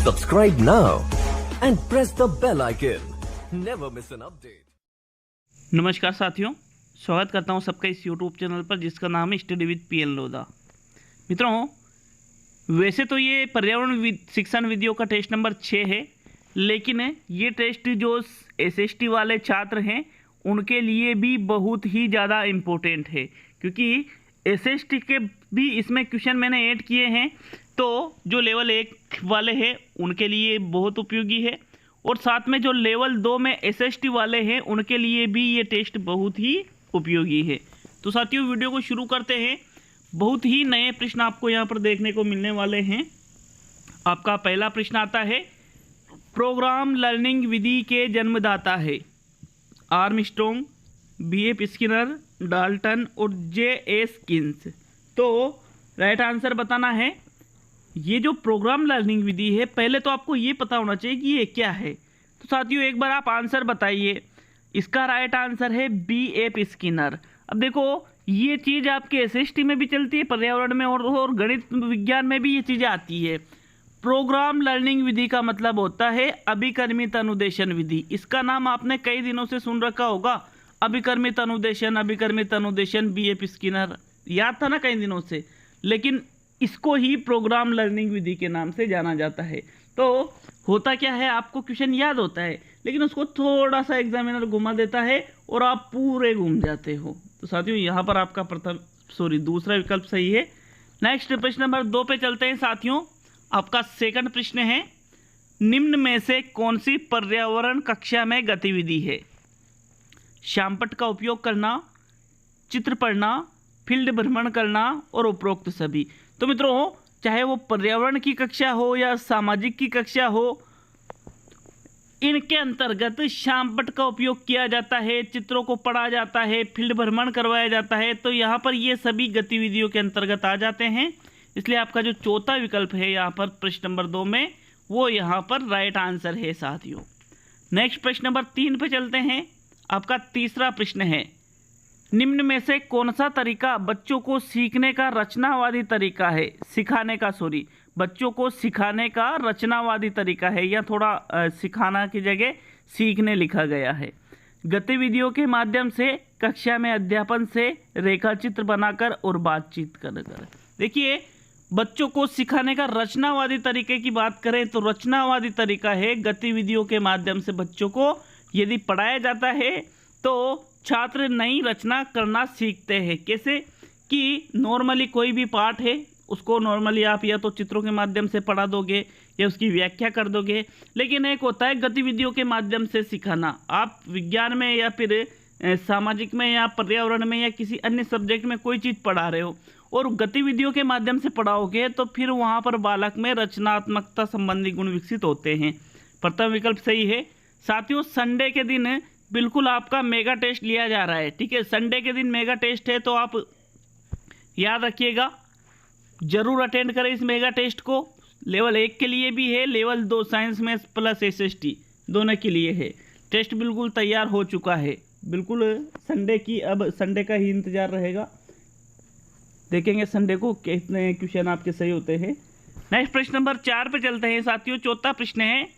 Subscribe now and press the bell icon. Never miss an update. नमस्कार साथियों, स्वागत करता हूं सबका इस YouTube चैनल पर जिसका नाम है स्टडी विद PL लोधा। मित्रों, वैसे तो ये पर्यावरण शिक्षण विधियों का टेस्ट नंबर 6 है, लेकिन ये टेस्ट जो SST वाले छात्र हैं उनके लिए भी बहुत ही ज़्यादा इम्पोर्टेंट है, क्योंकि SST के भी इसमें क्वेश्चन मैंने ऐड किए हैं। तो जो लेवल 1 वाले हैं उनके लिए बहुत उपयोगी है, और साथ में जो लेवल 2 में SST वाले हैं उनके लिए भी ये टेस्ट बहुत ही उपयोगी है। तो साथियों, वीडियो को शुरू करते हैं। बहुत ही नए प्रश्न आपको यहाँ पर देखने को मिलने वाले हैं। आपका पहला प्रश्न आता है, प्रोग्राम लर्निंग विधि के जन्मदाता है आर्मस्ट्रॉन्ग, B.F. स्किनर, डाल्टन और J.S. किन्स। तो राइट आंसर बताना है। ये जो प्रोग्राम लर्निंग विधि है, पहले तो आपको ये पता होना चाहिए कि ये क्या है। तो साथियों, एक बार आप आंसर बताइए। इसका राइट आंसर है B.F. स्किनर। अब देखो, ये चीज़ आपके SST में भी चलती है, पर्यावरण में और गणित विज्ञान में भी ये चीज़ें आती है। प्रोग्राम लर्निंग विधि का मतलब होता है अभिकर्मित अनुदेशन विधि। इसका नाम आपने कई दिनों से सुन रखा होगा, अभिकर्मित अनुदेशन B.F. स्किनर, याद था ना कई दिनों से। लेकिन इसको ही प्रोग्राम लर्निंग विधि के नाम से जाना जाता है। तो होता क्या है, आपको क्वेश्चन याद होता है, लेकिन उसको थोड़ा सा एग्जामिनर घुमा देता है और आप पूरे घूम जाते हो। तो साथियों, यहाँ पर आपका दूसरा विकल्प सही है। नेक्स्ट प्रश्न नंबर 2 पे चलते हैं साथियों। आपका सेकंड प्रश्न है, निम्न में से कौन सी पर्यावरण कक्षा में गतिविधि है? शामपट्ट का उपयोग करना, चित्र पढ़ना, फील्ड भ्रमण करना और उपरोक्त सभी। तो मित्रों, चाहे वो पर्यावरण की कक्षा हो या सामाजिक की कक्षा हो, इनके अंतर्गत शामपट्ट का उपयोग किया जाता है, चित्रों को पढ़ा जाता है, फील्ड भ्रमण करवाया जाता है। तो यहाँ पर ये सभी गतिविधियों के अंतर्गत आ जाते हैं। इसलिए आपका जो चौथा विकल्प है यहाँ पर प्रश्न नंबर 2 में, वो यहाँ पर राइट आंसर है साथियों। नेक्स्ट प्रश्न नंबर 3 पे चलते हैं। आपका तीसरा प्रश्न है, निम्न में से कौन सा तरीका बच्चों को सीखने का रचनावादी तरीका है? बच्चों को सिखाने का रचनावादी तरीका है, या थोड़ा सिखाना की जगह सीखने लिखा गया है। गतिविधियों के माध्यम से, कक्षा में अध्यापन से, रेखाचित्र बनाकर और बातचीत कर। देखिए, बच्चों को सिखाने का रचनावादी तरीके की बात करें तो रचनावादी तरीका है गतिविधियों के माध्यम से बच्चों को यदि पढ़ाया जाता है तो छात्र नई रचना करना सीखते हैं। कैसे कि नॉर्मली कोई भी पाठ है उसको नॉर्मली आप या तो चित्रों के माध्यम से पढ़ा दोगे या उसकी व्याख्या कर दोगे, लेकिन एक होता है गतिविधियों के माध्यम से सिखाना। आप विज्ञान में या फिर सामाजिक में या पर्यावरण में या किसी अन्य सब्जेक्ट में कोई चीज़ पढ़ा रहे हो और गतिविधियों के माध्यम से पढ़ाओगे तो फिर वहाँ पर बालक में रचनात्मकता संबंधी गुण विकसित होते हैं। प्रथम विकल्प सही है। साथियों, संडे के दिन बिल्कुल आपका मेगा टेस्ट लिया जा रहा है, ठीक है। संडे के दिन मेगा टेस्ट है, तो आप याद रखिएगा, जरूर अटेंड करें इस मेगा टेस्ट को। लेवल 1 के लिए भी है, लेवल 2 साइंस में प्लस SST दोनों के लिए है। टेस्ट बिल्कुल तैयार हो चुका है, बिल्कुल संडे की, अब संडे का ही इंतजार रहेगा। देखेंगे संडे को कितने क्वेश्चन आपके सही होते हैं। नेक्स्ट प्रश्न नंबर 4 पे चलते हैं साथियों। चौथा प्रश्न है,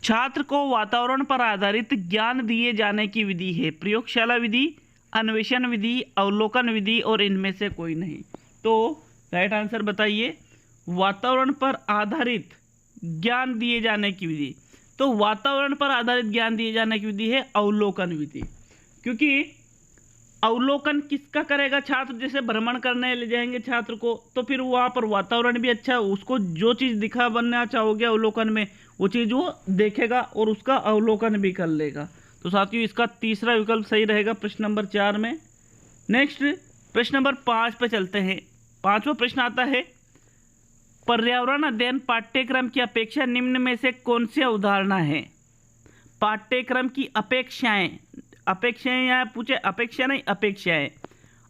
छात्र को वातावरण पर आधारित ज्ञान दिए जाने की विधि है? प्रयोगशाला विधि, अन्वेषण विधि, अवलोकन विधि और इनमें से कोई नहीं। तो राइट आंसर बताइए। वातावरण पर आधारित ज्ञान दिए जाने की विधि, तो वातावरण पर आधारित ज्ञान दिए जाने की विधि है अवलोकन विधि। क्योंकि अवलोकन किसका करेगा? छात्र जैसे भ्रमण करने ले जाएंगे छात्र को, तो फिर वहाँ पर वातावरण भी अच्छा, उसको जो चीज़ दिखा बनना चाहोगे अवलोकन में, वो चीज़ वो देखेगा और उसका अवलोकन भी कर लेगा। तो साथियों, इसका तीसरा विकल्प सही रहेगा प्रश्न नंबर 4 में। नेक्स्ट प्रश्न नंबर 5 पे चलते हैं। 5वां प्रश्न आता है, पर्यावरण अध्ययन पाठ्यक्रम की अपेक्षा निम्न में से कौन सी अवधारणा है? पाठ्यक्रम की अपेक्षाएं या पूछे अपेक्षा नहीं, अपेक्षाएं,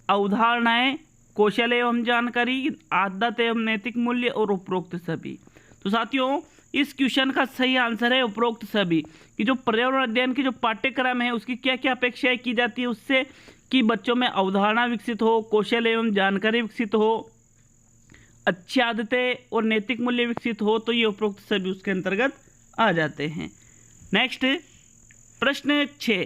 अवधारणाएं, कौशल एवं जानकारी, आदत एवं नैतिक मूल्य और उपरोक्त सभी। तो साथियों, इस क्वेश्चन का सही आंसर है उपरोक्त सभी। कि जो पर्यावरण अध्ययन की जो पाठ्यक्रम है उसकी क्या क्या अपेक्षाएं की जाती है उससे, कि बच्चों में अवधारणा विकसित हो, कौशल एवं जानकारी विकसित हो, अच्छी आदतें और नैतिक मूल्य विकसित हो तो ये उपरोक्त सभी उसके अंतर्गत आ जाते हैं। नेक्स्ट प्रश्न 6,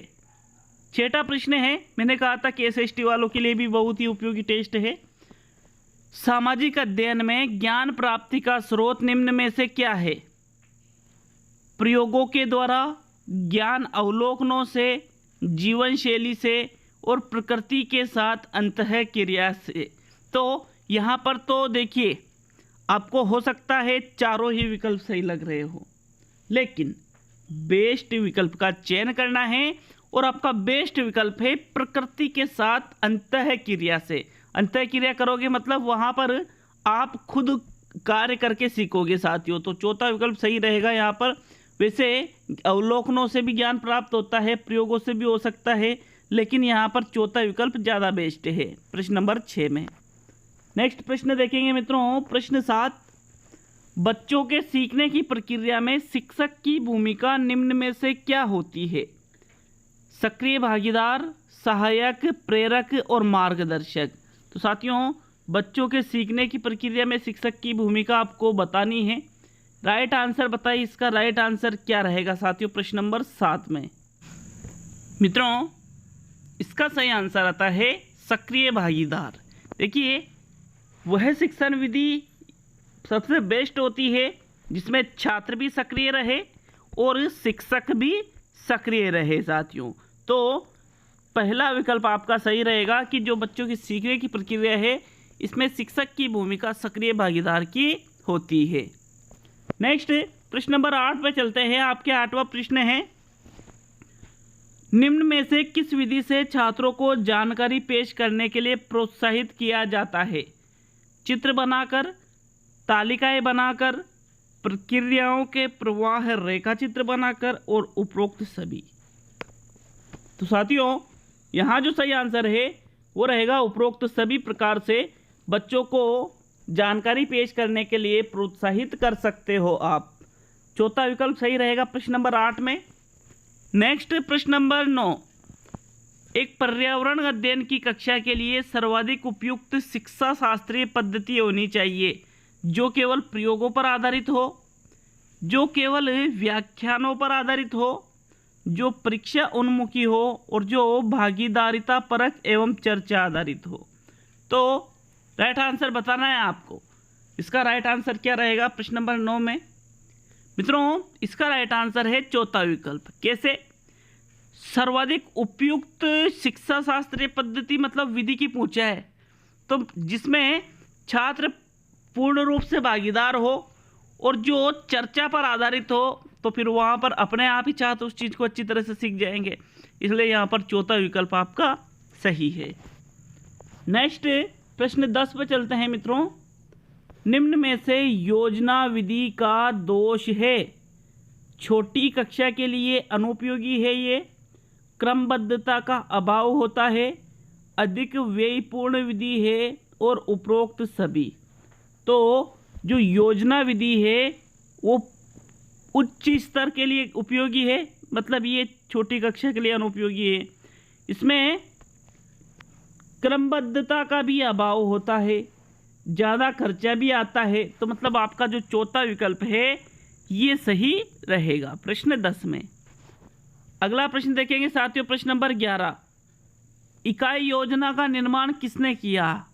छठा प्रश्न है, मैंने कहा था कि SST वालों के लिए भी बहुत ही उपयोगी टेस्ट है। सामाजिक अध्ययन में ज्ञान प्राप्ति का स्रोत निम्न में से क्या है? प्रयोगों के द्वारा, ज्ञान अवलोकनों से, जीवन शैली से और प्रकृति के साथ अंतःक्रिया से। तो यहाँ पर तो देखिए आपको हो सकता है चारों ही विकल्प सही लग रहे हो, लेकिन बेस्ट विकल्प का चयन करना है और आपका बेस्ट विकल्प है प्रकृति के साथ अंतःक्रिया से। अंतःक्रिया करोगे मतलब वहाँ पर आप खुद कार्य करके सीखोगे साथियों, तो चौथा विकल्प सही रहेगा यहाँ पर। वैसे अवलोकनों से भी ज्ञान प्राप्त होता है, प्रयोगों से भी हो सकता है, लेकिन यहाँ पर चौथा विकल्प ज़्यादा बेस्ट है प्रश्न नंबर 6 में। नेक्स्ट प्रश्न देखेंगे मित्रों, प्रश्न 7, बच्चों के सीखने की प्रक्रिया में शिक्षक की भूमिका निम्न में से क्या होती है? सक्रिय भागीदार, सहायक, प्रेरक और मार्गदर्शक। तो साथियों बच्चों के सीखने की प्रक्रिया में शिक्षक की भूमिका आपको बतानी है। राइट आंसर बताइए, इसका राइट आंसर क्या रहेगा साथियों प्रश्न नंबर 7 में? मित्रों इसका सही आंसर आता है सक्रिय भागीदार। देखिए वह शिक्षण विधि सबसे बेस्ट होती है जिसमें छात्र भी सक्रिय रहे और शिक्षक भी सक्रिय रहे साथियों। तो पहला विकल्प आपका सही रहेगा कि जो बच्चों की सीखने की प्रक्रिया है इसमें शिक्षक की भूमिका सक्रिय भागीदार की होती है। नेक्स्ट प्रश्न नंबर 8 पे चलते हैं। आपके 8वां प्रश्न है, निम्न में से किस विधि से छात्रों को जानकारी पेश करने के लिए प्रोत्साहित किया जाता है? चित्र बनाकर, तालिकाएं बनाकर, प्रक्रियाओं के प्रवाह रेखा चित्र बनाकर और उपरोक्त सभी। तो साथियों यहाँ जो सही आंसर है वो रहेगा उपरोक्त सभी प्रकार से बच्चों को जानकारी पेश करने के लिए प्रोत्साहित कर सकते हो आप। चौथा विकल्प सही रहेगा प्रश्न नंबर 8 में। नेक्स्ट प्रश्न नंबर 9, एक पर्यावरण अध्ययन की कक्षा के लिए सर्वाधिक उपयुक्त शिक्षा शास्त्रीय पद्धति होनी चाहिए जो केवल प्रयोगों पर आधारित हो, जो केवल व्याख्यानों पर आधारित हो, जो परीक्षा उन्मुखी हो और जो भागीदारिता परक एवं चर्चा आधारित हो। तो राइट आंसर बताना है आपको। इसका राइट आंसर क्या रहेगा प्रश्न नंबर 9 में? मित्रों इसका राइट आंसर है चौथा विकल्प। कैसे? सर्वाधिक उपयुक्त शिक्षा शास्त्रीय पद्धति मतलब विधि की पूछा है, तो जिसमें छात्र पूर्ण रूप से भागीदार हो और जो चर्चा पर आधारित हो, तो फिर वहाँ पर अपने आप ही छात्र उस चीज़ को अच्छी तरह से सीख जाएंगे। इसलिए यहाँ पर चौथा विकल्प आपका सही है। नेक्स्ट प्रश्न 10 पर चलते हैं मित्रों। निम्न में से योजना विधि का दोष है? छोटी कक्षा के लिए अनुपयोगी है ये, क्रमबद्धता का अभाव होता है, अधिक व्ययपूर्ण विधि है और उपरोक्त सभी। तो जो योजना विधि है वो उच्च स्तर के लिए उपयोगी है, मतलब ये छोटी कक्षा के लिए अनुपयोगी है। इसमें क्रमबद्धता का भी अभाव होता है, ज़्यादा खर्चा भी आता है, तो मतलब आपका जो चौथा विकल्प है ये सही रहेगा प्रश्न 10 में। अगला प्रश्न देखेंगे साथियों प्रश्न नंबर 11, इकाई योजना का निर्माण किसने किया?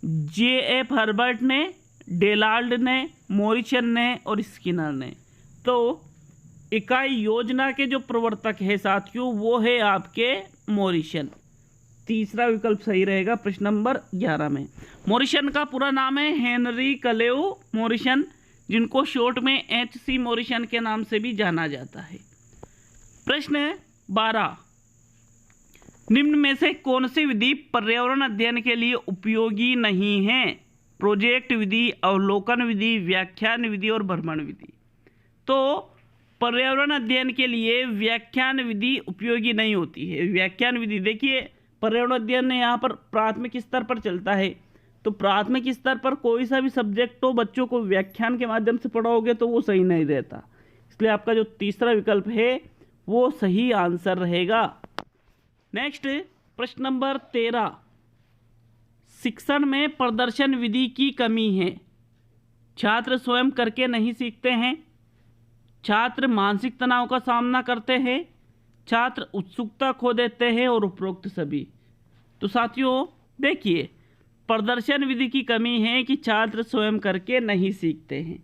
J.F. हर्बर्ट ने, डेलाल्ड ने, मॉरिसन ने और स्किनर ने। तो इकाई योजना के जो प्रवर्तक है साथियों वो है आपके मॉरिसन। तीसरा विकल्प सही रहेगा प्रश्न नंबर 11 में। मॉरिसन का पूरा नाम है हेनरी क्लेव मॉरिसन, जिनको शॉर्ट में H.C. मॉरिसन के नाम से भी जाना जाता है। प्रश्न 12, निम्न में से कौन सी विधि पर्यावरण अध्ययन के लिए उपयोगी नहीं है? प्रोजेक्ट विधि, अवलोकन विधि, व्याख्यान विधि और भ्रमण विधि। तो पर्यावरण अध्ययन के लिए व्याख्यान विधि उपयोगी नहीं होती है। व्याख्यान विधि देखिए पर्यावरण अध्ययन यहाँ पर प्राथमिक स्तर पर चलता है, तो प्राथमिक स्तर पर कोई सा भी सब्जेक्ट हो बच्चों को व्याख्यान के माध्यम से पढ़ाओगे तो वो सही नहीं रहता। इसलिए आपका जो तीसरा विकल्प है वो सही आंसर रहेगा। नेक्स्ट प्रश्न नंबर 13, शिक्षण में प्रदर्शन विधि की कमी है। छात्र स्वयं करके नहीं सीखते हैं, छात्र मानसिक तनाव का सामना करते हैं, छात्र उत्सुकता खो देते हैं और उपरोक्त सभी। तो साथियों देखिए, प्रदर्शन विधि की कमी है कि छात्र स्वयं करके नहीं सीखते हैं।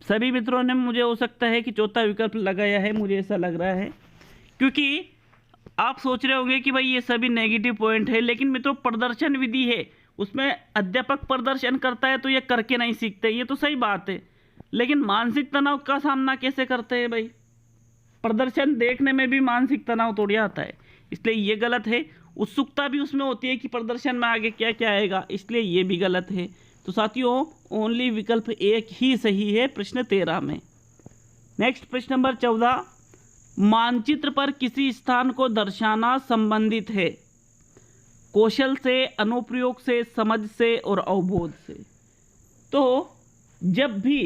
सभी मित्रों ने मुझे हो सकता है कि चौथा विकल्प लगाया है, मुझे ऐसा लग रहा है, क्योंकि आप सोच रहे होंगे कि भाई ये सभी नेगेटिव पॉइंट है, लेकिन मित्रों प्रदर्शन विधि है, उसमें अध्यापक प्रदर्शन करता है तो ये करके नहीं सीखते, ये तो सही बात है, लेकिन मानसिक तनाव का सामना कैसे करते हैं भाई? प्रदर्शन देखने में भी मानसिक तनाव थोड़ी आता है, इसलिए ये गलत है। उत्सुकता भी उसमें होती है कि प्रदर्शन में आगे क्या क्या आएगा, इसलिए ये भी गलत है। तो साथियों ओनली विकल्प एक ही सही है प्रश्न 13 में। नेक्स्ट प्रश्न नंबर 14, मानचित्र पर किसी स्थान को दर्शाना संबंधित है कौशल से, अनुप्रयोग से, समझ से और अवबोध से। तो जब भी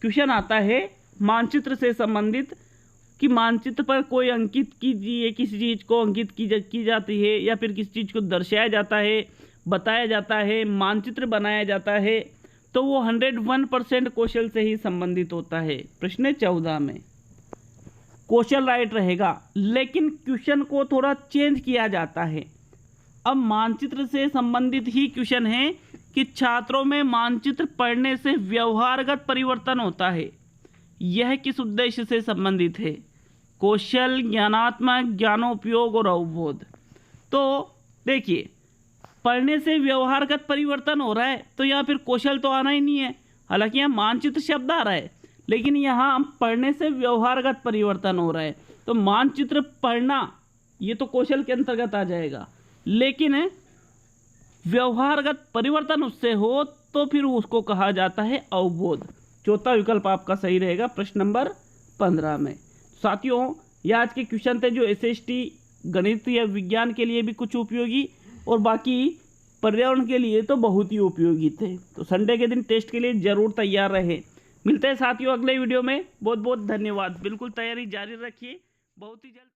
क्वेश्चन आता है मानचित्र से संबंधित कि मानचित्र पर कोई अंकित कीजिए, किसी चीज़ को अंकित की जाती है या फिर किसी चीज़ को दर्शाया जाता है, बताया जाता है, मानचित्र बनाया जाता है, तो वो 101% कौशल से ही संबंधित होता है। प्रश्न 14 में कौशल राइट रहेगा, लेकिन क्वेश्चन को थोड़ा चेंज किया जाता है। अब मानचित्र से संबंधित ही क्वेश्चन है कि छात्रों में मानचित्र पढ़ने से व्यवहारगत परिवर्तन होता है, यह किस उद्देश्य से संबंधित है? कौशल, ज्ञानात्मक, ज्ञानोपयोग और अवबोध। तो देखिए, पढ़ने से व्यवहारगत परिवर्तन हो रहा है तो यहाँ फिर कौशल तो आना ही नहीं है, हालांकि यहाँ मानचित्र शब्द आ रहा है, लेकिन यहाँ हम पढ़ने से व्यवहारगत परिवर्तन हो रहा है, तो मानचित्र पढ़ना ये तो कौशल के अंतर्गत आ जाएगा, लेकिन व्यवहारगत परिवर्तन उससे हो तो फिर उसको कहा जाता है अवबोध। चौथा विकल्प आपका सही रहेगा प्रश्न नंबर 15 में। साथियों ये आज के क्वेश्चन थे जो SST गणित या विज्ञान के लिए भी कुछ उपयोगी और बाकी पर्यावरण के लिए तो बहुत ही उपयोगी थे। तो संडे के दिन टेस्ट के लिए ज़रूर तैयार रहे। मिलते हैं साथियों अगले वीडियो में। बहुत बहुत धन्यवाद। बिल्कुल तैयारी जारी रखिए, बहुत ही जल्द।